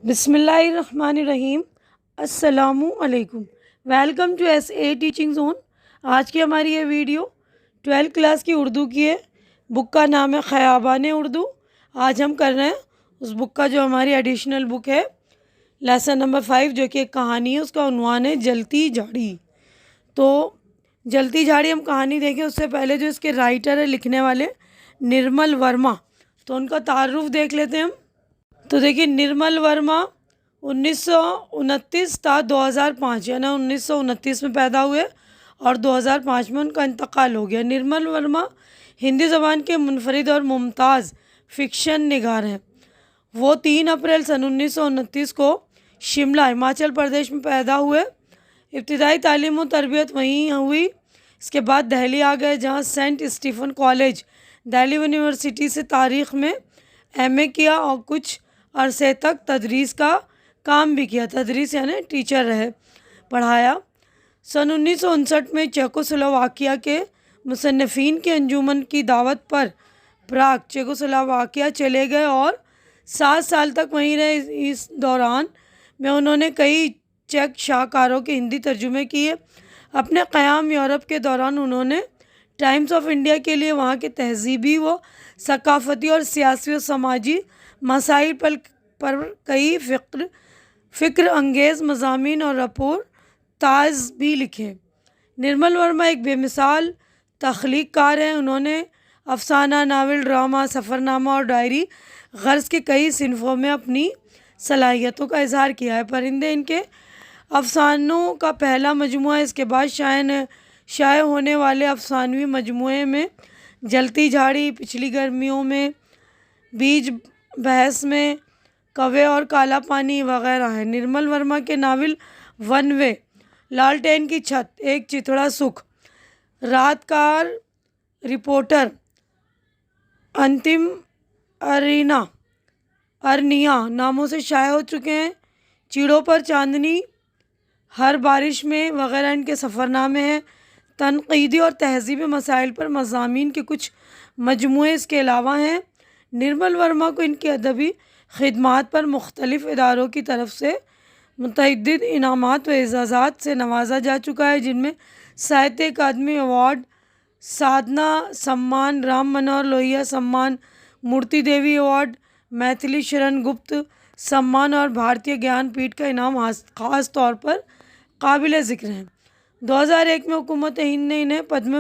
بسم اللہ الرحمن الرحیم۔ السلام علیکم۔ Welcome to S A teaching zone. آج کی ہماری یہ ویڈیو 12 کلاس کی اردو کی ہے۔ بک کا نام ہے خیابان اردو۔ آج ہم کر رہے ہیں اس بک کا جو ہماری ایڈیشنل بک ہے، لیسن نمبر 5، جو کہ ایک کہانی ہے۔ اس کا عنوان ہے جلتی جھاڑی۔ تو جلتی جھاڑی ہم کہانی دیکھیں اس سے پہلے جو اس کے رائٹر ہے، لکھنے والے نرمل ورما، تو ان کا تعارف دیکھ لیتے ہیں ہم۔ تو دیکھیے، نرمل ورما 1929 تا 2005، یعنی 1929 میں پیدا ہوئے اور 2005 میں ان کا انتقال ہو گیا۔ نرمل ورما ہندی زبان کے منفرد اور ممتاز فکشن نگار ہیں۔ وہ 3 اپریل سن 1929 کو شملہ، ہماچل پردیش میں پیدا ہوئے۔ ابتدائی تعلیم و تربیت وہیں ہوئی۔ اس کے بعد دہلی آ گئے، جہاں Saint Stephen College Delhi University سے تاریخ میں ایم اے کیا اور کچھ عرصے تک تدریس کا کام بھی کیا۔ تدریس یعنی ٹیچر رہے، پڑھایا۔ سن 1959 میں چیکوسلوواکیہ کے مصنفین کے انجمن کی دعوت پر پراگ، چیکوسلوواکیہ چلے گئے اور 7 سال تک وہیں رہے۔ اس دوران میں انہوں نے کئی چیک شاہکاروں کے ہندی ترجمے کیے۔ اپنے قیام یورپ کے دوران انہوں نے ٹائمز آف انڈیا کے لیے وہاں کے تہذیبی و ثقافتی اور سیاسی و سماجی مسائل پر کئی فکر انگیز مضامین اور رپورتاژ بھی لکھے۔ نرمل ورما ایک بے مثال تخلیق کار ہیں۔ انہوں نے افسانہ، ناول، ڈرامہ، سفرنامہ اور ڈائری غرض کے کئی صنفوں میں اپنی صلاحیتوں کا اظہار کیا ہے۔ پرندے ان کے افسانوں کا پہلا مجموعہ ہے۔ اس کے بعد شائع ہونے والے افسانوی مجموعے میں جلتی جھاڑی، پچھلی گرمیوں میں، بیج بحث میں، کوے اور کالا پانی وغیرہ ہیں۔ نرمل ورما کے ناول ون وے، لالٹین کی چھت، ایک چتھڑا سکھ، رات کار رپورٹر، انتم ارنیا ناموں سے شائع ہو چکے ہیں۔ چیڑوں پر چاندنی، ہر بارش میں وغیرہ ان کے سفرنامے ہیں۔ تنقیدی اور تہذیبی مسائل پر مضامین کے کچھ مجموعے اس کے علاوہ ہیں۔ نرمل ورما کو ان کی ادبی خدمات پر مختلف اداروں کی طرف سے متعدد انعامات و اعزازات سے نوازا جا چکا ہے، جن میں ساہتیہ اکادمی ایوارڈ، سادھنا سمان، رام منوہر لوہیا سمان، مورتی دیوی ایوارڈ، میتھلی شرن گپت سمان اور بھارتیہ گیان پیٹھ کا انعام خاص طور پر قابل ذکر ہیں۔ 2001 میں حکومت ہند نے انہیں پدم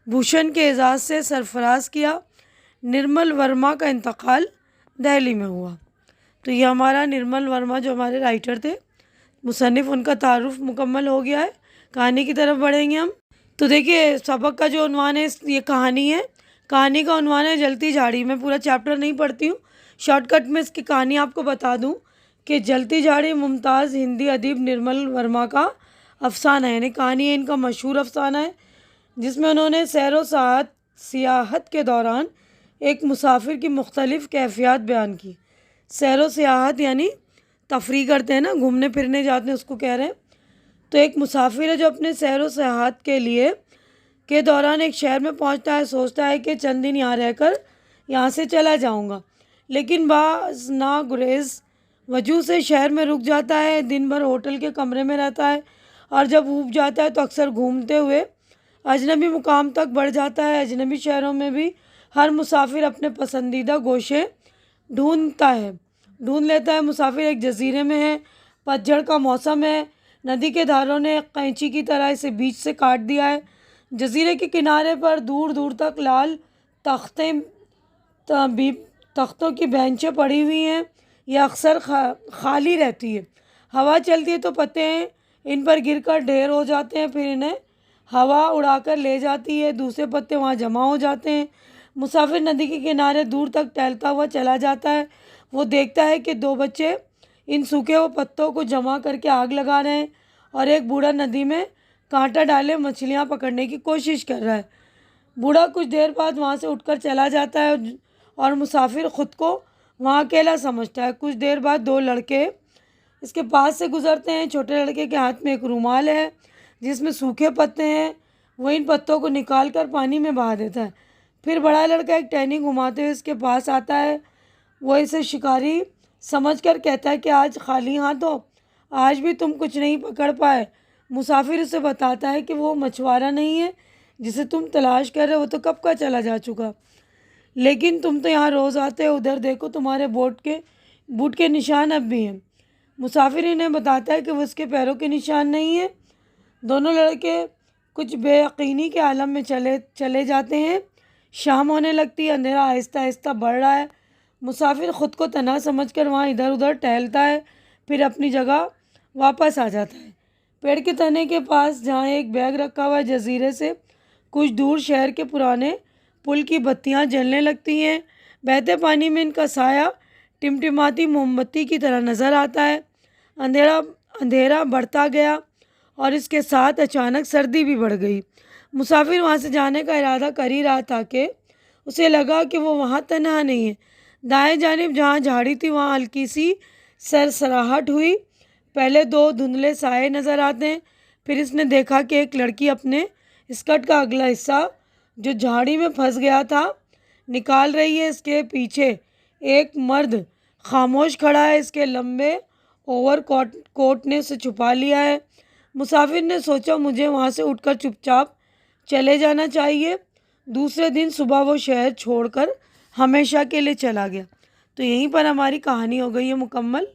بھوشن کے اعزاز سے سرفراز کیا۔ نرمل ورما کا انتقال دہلی میں ہوا۔ تو یہ ہمارا نرمل ورما جو ہمارے رائٹر تھے، مصنف، ان کا تعارف مکمل ہو گیا ہے۔ کہانی کی طرف بڑھیں گے ہم۔ تو دیکھیے، سبق کا جو عنوان ہے، یہ کہانی ہے۔ کہانی کا عنوان ہے جلتی جھاڑی۔ میں پورا چیپٹر نہیں پڑھتی ہوں، شارٹ کٹ میں اس کی کہانی آپ کو بتا دوں کہ جلتی جھاڑی ممتاز ہندی ادیب نرمل ورما کا افسانہ ہے، یعنی کہانی ہے۔ ان کا مشہور افسانہ ہے جس میں انہوں نے سیر و سیاحت کے دوران ایک مسافر کی مختلف کیفیات بیان کی۔ سیر و سیاحت یعنی تفریح کرتے ہیں نا، گھومنے پھرنے جاتے ہیں، اس کو کہہ رہے ہیں۔ تو ایک مسافر ہے جو اپنے سیر و سیاحت کے دوران ایک شہر میں پہنچتا ہے، سوچتا ہے کہ چند دن یہاں رہ کر یہاں سے چلا جاؤں گا، لیکن بعض ناگزیر وجہ سے شہر میں رک جاتا ہے۔ دن بھر ہوٹل کے کمرے میں رہتا ہے اور جب اوب جاتا ہے تو اکثر گھومتے ہوئے اجنبی مقام تک بڑھ جاتا ہے۔ اجنبی شہروں میں بھی ہر مسافر اپنے پسندیدہ گوشے ڈھونڈ لیتا ہے۔ مسافر ایک جزیرے میں ہے، پتجھڑ کا موسم ہے، ندی کے دھاروں نے ایک قینچی کی طرح اسے بیچ سے کاٹ دیا ہے۔ جزیرے کے کنارے پر دور دور تک لال تختوں کی بینچیں پڑی ہوئی ہیں، یہ اکثر خالی رہتی ہے۔ ہوا چلتی ہے تو پتے ان پر گر کر ڈھیر ہو جاتے ہیں، پھر انہیں ہوا اڑا کر لے جاتی ہے، دوسرے پتے وہاں جمع ہو جاتے ہیں۔ مسافر ندی کے کنارے دور تک ٹہلتا ہوا چلا جاتا ہے۔ وہ دیکھتا ہے کہ 2 بچے ان سوکھے ہوئے پتوں کو جمع کر کے آگ لگا رہے ہیں اور ایک بوڑھا ندی میں کانٹا ڈالے مچھلیاں پکڑنے کی کوشش کر رہا ہے۔ بوڑھا کچھ دیر بعد وہاں سے اٹھ کر چلا جاتا ہے اور مسافر خود کو وہاں اکیلا سمجھتا ہے۔ کچھ دیر بعد 2 لڑکے اس کے پاس سے گزرتے ہیں۔ چھوٹے لڑکے کے ہاتھ میں ایک رومال ہے جس میں سوکھے پتے ہیں، وہ ان پتوں کو نکال کر پانی میں بہا دیتا ہے۔ پھر بڑا لڑکا ایک ٹہنی گھماتے ہوئے اس کے پاس آتا ہے، وہ اسے شکاری سمجھ کر کہتا ہے کہ آج خالی ہاتھ ہو، آج بھی تم کچھ نہیں پکڑ پائے۔ مسافر اسے بتاتا ہے کہ وہ مچھوارا نہیں ہے جسے تم تلاش کر رہے، وہ تو کب کا چلا جا چکا، لیکن تم تو یہاں روز آتے ہو، ادھر دیکھو تمہارے بوٹ کے نشان اب بھی ہیں۔ مسافر انہیں بتاتا ہے کہ وہ اس کے پیروں کے نشان نہیں ہیں۔ دونوں لڑکے کچھ بے یقینی کے عالم میں چلے جاتے ہیں۔ شام ہونے لگتی ہے، اندھیرا آہستہ آہستہ بڑھ رہا ہے۔ مسافر خود کو تنہا سمجھ کر وہاں ادھر ادھر ٹہلتا ہے، پھر اپنی جگہ واپس آ جاتا ہے۔ پیڑ کے تنے کے پاس جہاں ایک بیگ رکھا ہوا ہے، جزیرے سے کچھ دور شہر کے پرانے پل کی بتیاں جلنے لگتی ہیں۔ بہتے پانی میں ان کا سایہ ٹمٹماتی موم بتی کی طرح نظر آتا ہے۔ اندھیرا بڑھتا گیا اور اس کے ساتھ اچانک سردی بھی بڑھ گئی۔ مسافر وہاں سے جانے کا ارادہ کر ہی رہا تھا کہ اسے لگا کہ وہ وہاں تنہا نہیں ہے۔ دائیں جانب جہاں جھاڑی تھی وہاں ہلکی سی سرسراہٹ ہوئی۔ پہلے دو دھندلے سائے نظر آتے ہیں، پھر اس نے دیکھا کہ ایک لڑکی اپنے اسکرٹ کا اگلا حصہ جو جھاڑی میں پھنس گیا تھا نکال رہی ہے۔ اس کے پیچھے ایک مرد خاموش کھڑا ہے، اس کے لمبے اوور کوٹ نے اسے چھپا لیا ہے۔ مسافر نے سوچا مجھے وہاں سے اٹھ کر چپ چاپ چلے جانا چاہیے۔ دوسرے دن صبح وہ شہر چھوڑ کر ہمیشہ کے لیے چلا گیا۔ تو یہیں پر ہماری کہانی ہو گئی ہے مکمل۔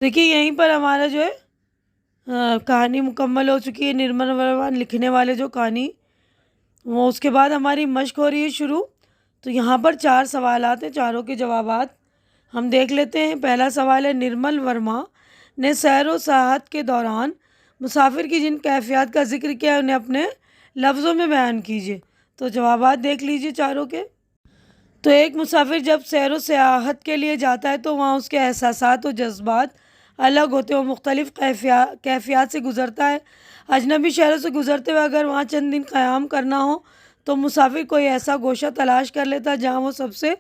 دیکھیے یہیں پر ہمارا جو ہے کہانی مکمل ہو چکی ہے۔ نرمل ورما لکھنے والے جو کہانی، وہ اس کے بعد ہماری مشق ہو رہی ہے شروع۔ تو یہاں پر 4 سوالات ہیں، چاروں کے جوابات ہم دیکھ لیتے ہیں۔ پہلا سوال ہے، نرمل ورما نے سیر و سیاحت کے دوران مسافر کی جن کیفیات کا ذکر کیا ہے انہیں اپنے لفظوں میں بیان کیجیے۔ تو جوابات دیکھ لیجیے چاروں کے۔ تو ایک مسافر جب سیر و سیاحت کے لیے جاتا ہے تو وہاں اس کے احساسات و جذبات الگ ہوتے ہیں، وہ مختلف کیفیات سے گزرتا ہے۔ اجنبی شہروں سے گزرتے ہوئے اگر وہاں چند دن قیام کرنا ہو تو مسافر کوئی ایسا گوشہ تلاش کر لیتا ہے جہاں وہ سب سے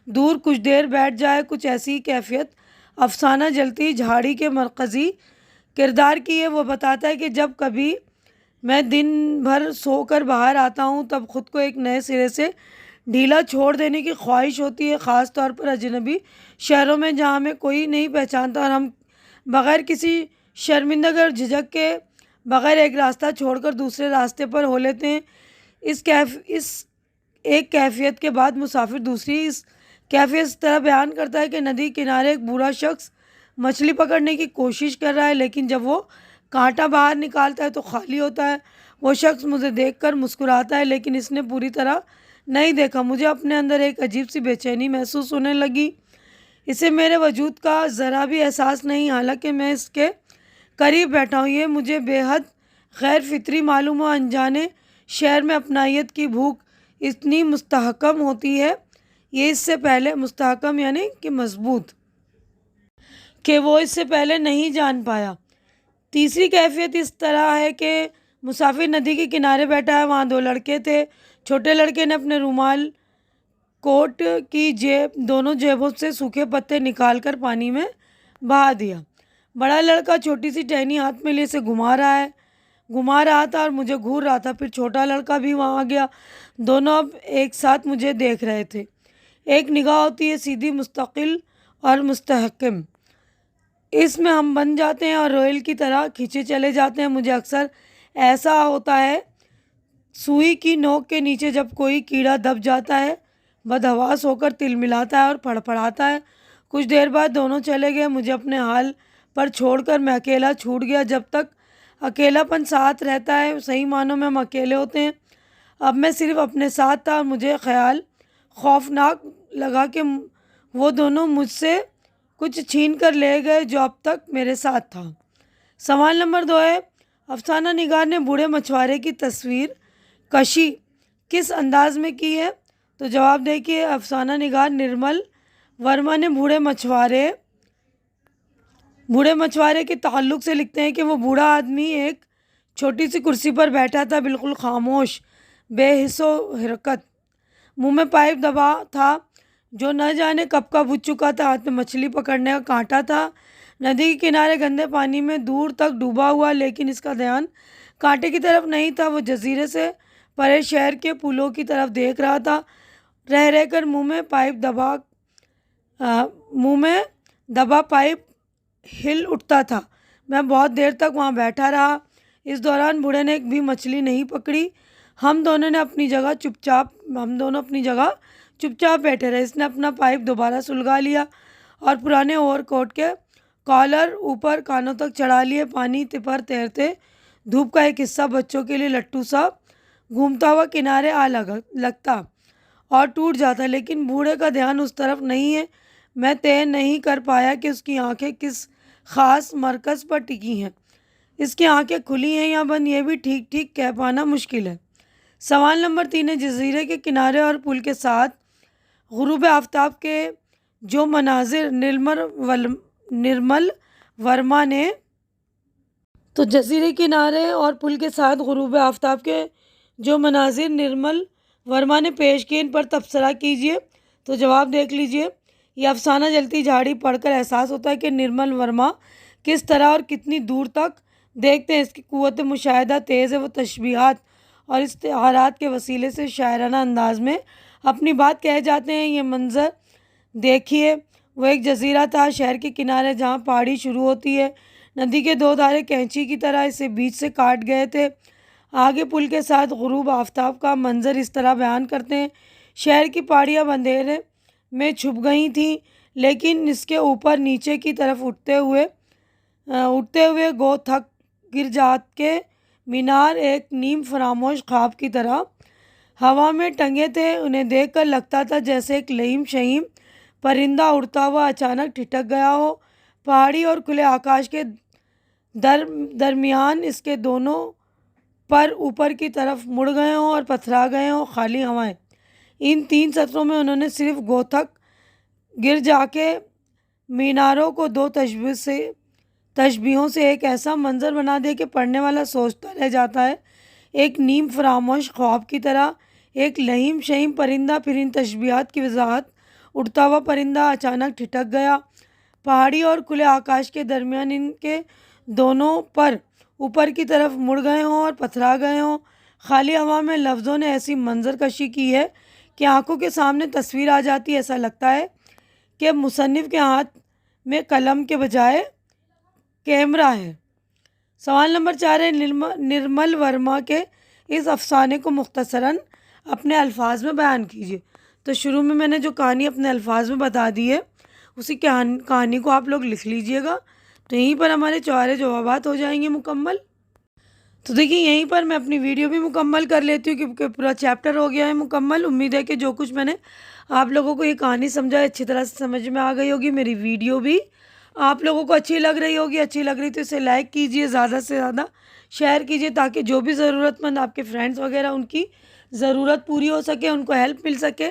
دور کچھ دیر بیٹھ جائے۔ کچھ ایسی کیفیت افسانہ جلتی جھاڑی کے مرکزی کردار کی ہے۔ وہ بتاتا ہے کہ جب کبھی میں دن بھر سو کر باہر آتا ہوں تب خود کو ایک نئے سرے سے ڈھیلا چھوڑ دینے کی خواہش ہوتی ہے، خاص طور پر اجنبی شہروں میں جہاں ہمیں کوئی نہیں پہچانتا اور ہم بغیر کسی شرمندگی اور جھجک کے بغیر ایک راستہ چھوڑ کر دوسرے راستے پر ہو لیتے ہیں۔ اس ایک کیفیت کے بعد مسافر دوسری اس کیفیت اس طرح بیان کرتا ہے کہ ندی کنارے ایک بوڑھا شخص مچھلی پکڑنے کی کوشش کر رہا ہے، لیکن جب وہ کانٹا باہر نکالتا ہے تو خالی ہوتا ہے۔ وہ شخص مجھے دیکھ کر مسکراتا ہے لیکن اس نے پوری طرح نہیں دیکھا۔ مجھے اپنے اندر ایک عجیب سی بے چینی محسوس ہونے لگی، اسے میرے وجود کا ذرا بھی احساس نہیں، حالانکہ میں اس کے قریب بیٹھا ہوں۔ یہ مجھے بے حد غیر فطری معلوم ہوا۔ انجانے شہر میں اپنائیت کی بھوک اتنی مستحکم ہوتی ہے، یہ اس سے پہلے مستحکم یعنی کہ مضبوط، کہ وہ اس سے پہلے نہیں جان پایا۔ تیسری کیفیت اس طرح ہے کہ مسافر ندی کے کنارے بیٹھا ہے، وہاں 2 لڑکے تھے۔ چھوٹے لڑکے نے اپنے رومال کوٹ کی دونوں جیبوں سے سوکھے پتے نکال کر پانی میں بہا دیا۔ بڑا لڑکا چھوٹی سی ٹہنی ہاتھ میں لیے اسے گھما رہا تھا اور مجھے گھور رہا تھا۔ پھر چھوٹا لڑکا بھی وہاں آ گیا، دونوں اب ایک ساتھ مجھے دیکھ رہے تھے۔ ایک نگاہ ہوتی ہے سیدھی، مستقل اور مستحکم، اس میں ہم بن جاتے ہیں اور رویل کی طرح کھینچے چلے جاتے ہیں۔ مجھے اکثر ایسا ہوتا ہے سوئی کی نوک کے نیچے جب کوئی کیڑا دب جاتا ہے، بدحواس ہو کر تل ملاتا ہے اور پھڑپھڑاتا ہے۔ کچھ دیر بعد دونوں چلے گئے، مجھے اپنے حال پر چھوڑ کر میں اکیلا چھوٹ گیا۔ جب تک اکیلا پن ساتھ رہتا ہے صحیح معنوں میں ہم اکیلے ہوتے ہیں۔ اب میں صرف اپنے ساتھ تھا اور مجھے خیال خوفناک لگا کہ وہ دونوں مجھ سے کچھ چھین کر لے گئے جو اب تک میرے ساتھ تھا۔ سوال نمبر 2 ہے، افسانہ نگار نے بوڑھے مچھوارے کی تصویر کشی کس انداز میں کی ہے؟ تو جواب دیکھیے، افسانہ نگار نرمل ورما نے بوڑھے مچھوارے کے تعلق سے لکھتے ہیں کہ وہ بوڑھا آدمی ایک چھوٹی سی کرسی پر بیٹھا تھا، بالکل خاموش، بے حس و حرکت، منہ میں پائپ دبا تھا جو نہ جانے کب کا بجھ چکا تھا، ہاتھ میں مچھلی پکڑنے کا کانٹا تھا، ندی کے کنارے گندے پانی میں دور تک ڈوبا ہوا، لیکن اس کا دھیان کانٹے کی طرف نہیں تھا۔ وہ جزیرے سے پرے شہر کے پلوں کی طرف دیکھ رہا تھا، رہ کر منہ میں دبا پائپ ہل اٹھتا تھا۔ میں بہت دیر تک وہاں بیٹھا رہا۔ اس دوران بوڑھے نے ایک بھی مچھلی نہیں پکڑی۔ ہم دونوں اپنی جگہ چپ چاپ بیٹھے رہے۔ اس نے اپنا پائپ دوبارہ سلگا لیا اور پرانے اوور کوٹ کے کالر اوپر کانوں تک چڑھا لیے۔ پانی پر تیرتے دھوپ کا ایک حصہ بچوں کے لیے لٹو سا گھومتا ہوا کنارے آ لگتا اور ٹوٹ جاتا، لیکن بوڑھے کا دھیان اس طرف نہیں ہے۔ میں طے نہیں کر پایا کہ اس کی آنکھیں کس خاص مرکز پر ٹکی ہیں۔ اس کی آنکھیں کھلی ہیں یا بند، یہ بھی ٹھیک کہہ پانا مشکل ہے۔ سوال نمبر 3 ہے، جزیرے کے کنارے اور پل کے ساتھ غروب آفتاب کے جو مناظر نرمل ورما نے جزیرے کنارے اور پل کے ساتھ غروب آفتاب کے جو مناظر نرمل ورما نے پیش کیے، ان پر تبصرہ کیجیے۔ تو جواب دیکھ لیجیے۔ یہ افسانہ جلتی جھاڑی پڑھ کر احساس ہوتا ہے کہ نرمل ورما کس طرح اور کتنی دور تک دیکھتے ہیں۔ اس کی قوت مشاہدہ تیز ہے۔ وہ تشبیہات اور استعارات کے وسیلے سے شاعرانہ انداز میں اپنی بات کہہ جاتے ہیں۔ یہ منظر دیکھیے، وہ ایک جزیرہ تھا شہر کے کنارے جہاں پہاڑی شروع ہوتی ہے۔ ندی کے 2 دھارے کینچی کی طرح اسے بیچ سے کاٹ گئے تھے۔ آگے پل کے ساتھ غروب آفتاب کا منظر اس طرح بیان کرتے ہیں: شہر کی پہاڑیاں اندھیرے میں چھپ گئی تھیں، لیکن اس کے اوپر نیچے کی طرف اٹھتے ہوئے گو تھک گرجات کے مینار ایک نیم فراموش خواب کی طرح ہوا میں ٹنگے تھے۔ انہیں دیکھ کر لگتا تھا جیسے ایک لئیم شہیم پرندہ اڑتا ہوا اچانک ٹھٹک گیا ہو۔ پہاڑی اور کھلے آکاش کے درمیان اس کے دونوں پر اوپر کی طرف مڑ گئے ہوں اور پتھرا گئے ہوں خالی ہوائیں۔ ان 3 سطروں میں انہوں نے صرف گوتھک گرجا کے میناروں کو 2 تشبیہوں سے ایک ایسا منظر بنا دیا کہ پڑھنے والا سوچتا رہ جاتا ہے، ایک نیم فراموش خواب کی طرح ایک لئیم شہیم پرندہ۔ پھر ان تشبیہات کی وضاحت: اڑتا ہوا پرندہ اچانک ٹھٹک گیا، پہاڑی اور کھلے آکاش کے درمیان ان کے دونوں پر اوپر کی طرف مڑ گئے ہوں اور پتھرا گئے ہوں خالی ہوا میں۔ لفظوں نے ایسی منظر کشی کی ہے کہ آنکھوں کے سامنے تصویر آ جاتی ہے۔ ایسا لگتا ہے کہ مصنف کے ہاتھ میں قلم کے بجائے کیمرہ ہے۔ سوال نمبر 4 ہے، نرمل ورما کے اس افسانے کو مختصراً اپنے الفاظ میں بیان کیجیے۔ تو شروع میں نے جو کہانی اپنے الفاظ میں بتا دی ہے، اسی کہانی کو آپ لوگ لکھ لیجئے گا۔ تو یہیں پر ہمارے 4 جوابات ہو جائیں گے مکمل۔ تو دیکھیے یہیں پر میں اپنی ویڈیو بھی مکمل کر لیتی ہوں کیونکہ پورا چیپٹر ہو گیا ہے مکمل۔ امید ہے کہ جو کچھ میں نے آپ لوگوں کو یہ کہانی سمجھائی اچھی طرح سے سمجھ میں آ گئی ہوگی۔ میری ویڈیو بھی آپ لوگوں کو اچھی لگ رہی ہوگی۔ اچھی لگ رہی تو اسے لائک کیجئے، زیادہ سے زیادہ شیئر کیجئے تاکہ جو بھی ضرورت مند آپ کے فرینڈز وغیرہ ان کی ضرورت پوری ہو سکے، ان کو ہیلپ مل سکے۔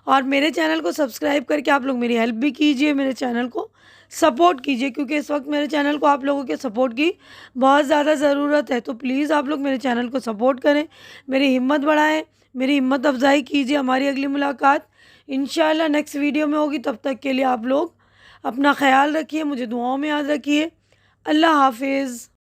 اور میرے چینل کو سبسکرائب کر کے آپ لوگ میری ہیلپ بھی کیجئے، میرے چینل کو سپورٹ کیجئے کیونکہ اس وقت میرے چینل کو آپ لوگوں کے سپورٹ کی بہت زیادہ ضرورت ہے۔ تو پلیز آپ لوگ میرے چینل کو سپورٹ کریں، میری ہمت بڑھائیں، میری ہمت افزائی کیجئے۔ ہماری اگلی ملاقات انشاءاللہ نیکسٹ ویڈیو میں ہوگی۔ تب تک کے لیے آپ لوگ اپنا خیال رکھیے، مجھے دعاؤں میں یاد رکھیے۔ اللہ حافظ۔